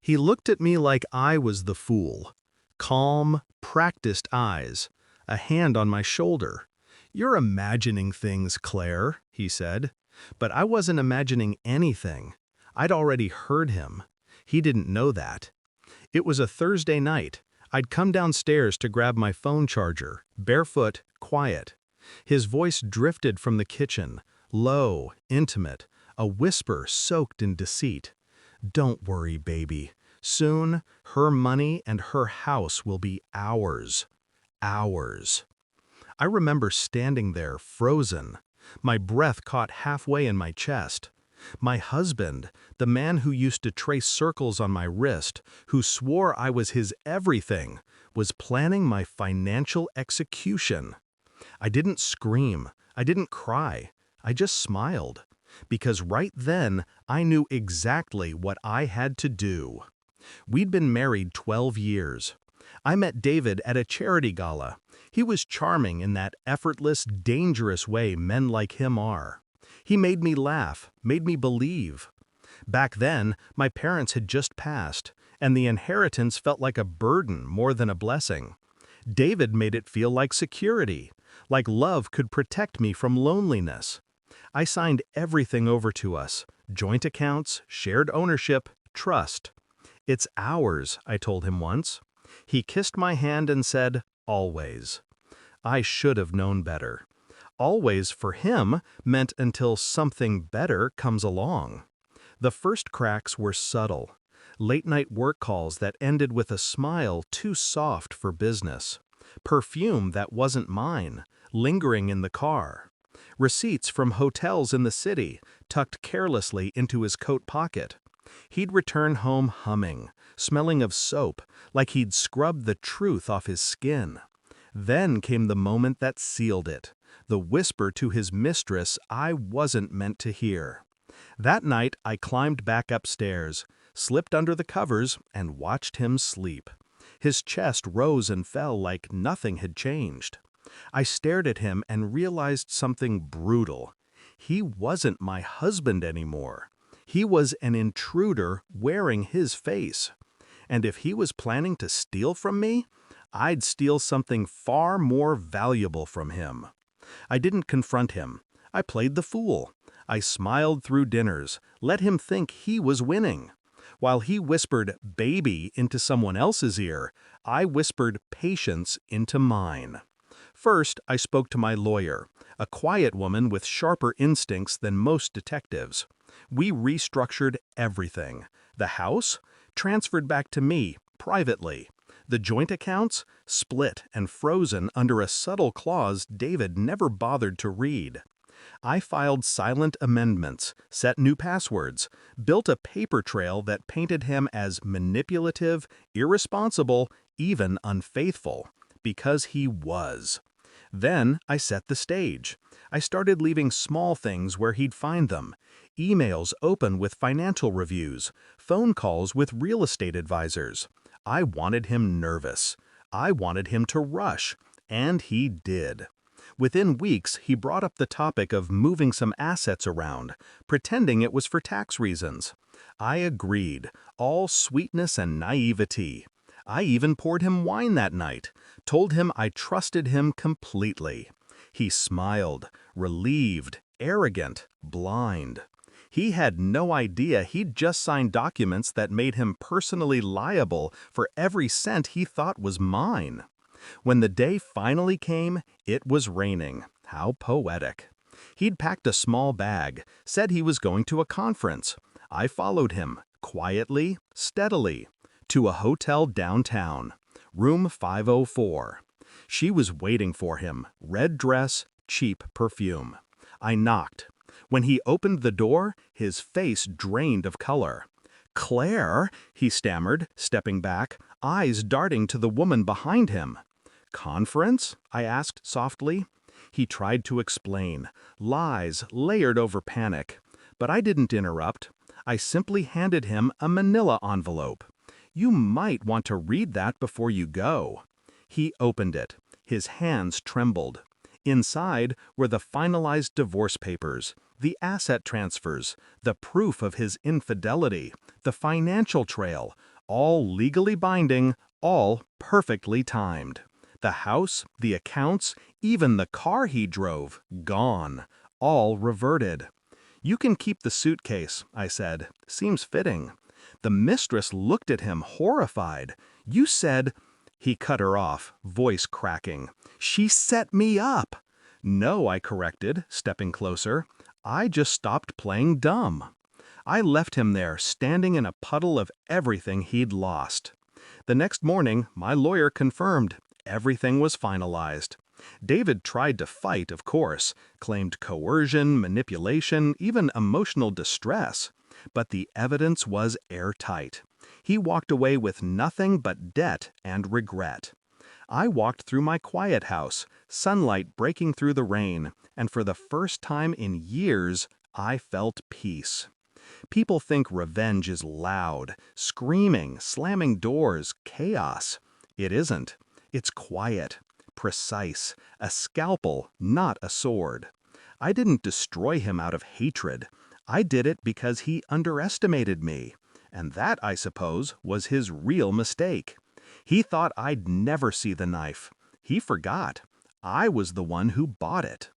He looked at me like I was the fool. Calm, practiced eyes, a hand on my shoulder. "You're imagining things, Claire," he said. But I wasn't imagining anything. I'd already heard him. He didn't know that. It was a Thursday night. I'd come downstairs to grab my phone charger, barefoot, quiet. His voice drifted from the kitchen, low, intimate, a whisper soaked in deceit. "Don't worry, baby. Soon, her money and her house will be ours. Ours." I remember standing there, frozen. My breath caught halfway in my chest. My husband, the man who used to trace circles on my wrist, who swore I was his everything, was planning my financial execution. I didn't scream. I didn't cry. I just smiled. Because right then, I knew exactly what I had to do. We'd been married 12 years. I met David at a charity gala. He was charming in that effortless, dangerous way men like him are. He made me laugh, made me believe. Back then, my parents had just passed, and the inheritance felt like a burden more than a blessing. David made it feel like security, like love could protect me from loneliness. I signed everything over to us: joint accounts, shared ownership, trust. "It's ours," I told him once. He kissed my hand and said, "Always." I should have known better. Always for him meant until something better comes along. The first cracks were subtle. Late-night work calls that ended with a smile too soft for business. Perfume that wasn't mine, lingering in the car. Receipts from hotels in the city, tucked carelessly into his coat pocket. He'd return home humming, smelling of soap, like he'd scrubbed the truth off his skin. Then came the moment that sealed it, the whisper to his mistress I wasn't meant to hear. That night I climbed back upstairs, slipped under the covers, and watched him sleep. His chest rose and fell like nothing had changed. I stared at him and realized something brutal. He wasn't my husband anymore. He was an intruder wearing his face. And if he was planning to steal from me, I'd steal something far more valuable from him. I didn't confront him. I played the fool. I smiled through dinners, let him think he was winning. While he whispered "baby" into someone else's ear, I whispered patience into mine. First, I spoke to my lawyer, a quiet woman with sharper instincts than most detectives. We restructured everything. The house? Transferred back to me, privately. The joint accounts? Split and frozen under a subtle clause David never bothered to read. I filed silent amendments, set new passwords, built a paper trail that painted him as manipulative, irresponsible, even unfaithful. Because he was. Then I set the stage. I started leaving small things where he'd find them. Emails open with financial reviews, phone calls with real estate advisors. I wanted him nervous. I wanted him to rush. And he did. Within weeks, he brought up the topic of moving some assets around, pretending it was for tax reasons. I agreed, all sweetness and naivety. I even poured him wine that night, told him I trusted him completely. He smiled, relieved, arrogant, blind. He had no idea he'd just signed documents that made him personally liable for every cent he thought was mine. When the day finally came, it was raining. How poetic. He'd packed a small bag, said he was going to a conference. I followed him, quietly, steadily, to a hotel downtown, room 504. She was waiting for him, red dress, cheap perfume. I knocked. When he opened the door, his face drained of color. "Claire," he stammered, stepping back, eyes darting to the woman behind him. "Conference?" I asked softly. He tried to explain, lies layered over panic. But I didn't interrupt. I simply handed him a manila envelope. "You might want to read that before you go." He opened it. His hands trembled. Inside were the finalized divorce papers, the asset transfers, the proof of his infidelity, the financial trail, All legally binding, all perfectly timed. The house, the accounts, even the car he drove, gone. All reverted. "You can keep the suitcase," I said. "Seems fitting." The mistress looked at him horrified. "You said—" He cut her off, voice cracking. "She set me up!" "No," I corrected, stepping closer. "I just stopped playing dumb." I left him there, standing in a puddle of everything he'd lost. The next morning, my lawyer confirmed everything was finalized. David tried to fight, of course, claimed coercion, manipulation, even emotional distress. But the evidence was airtight. He walked away with nothing but debt and regret. I walked through my quiet house, sunlight breaking through the rain, and for the first time in years, I felt peace. People think revenge is loud, screaming, slamming doors, chaos. It isn't. It's quiet, precise, a scalpel, not a sword. I didn't destroy him out of hatred. I did it because he underestimated me. And that, I suppose, was his real mistake. He thought I'd never see the knife. He forgot. I was the one who bought it.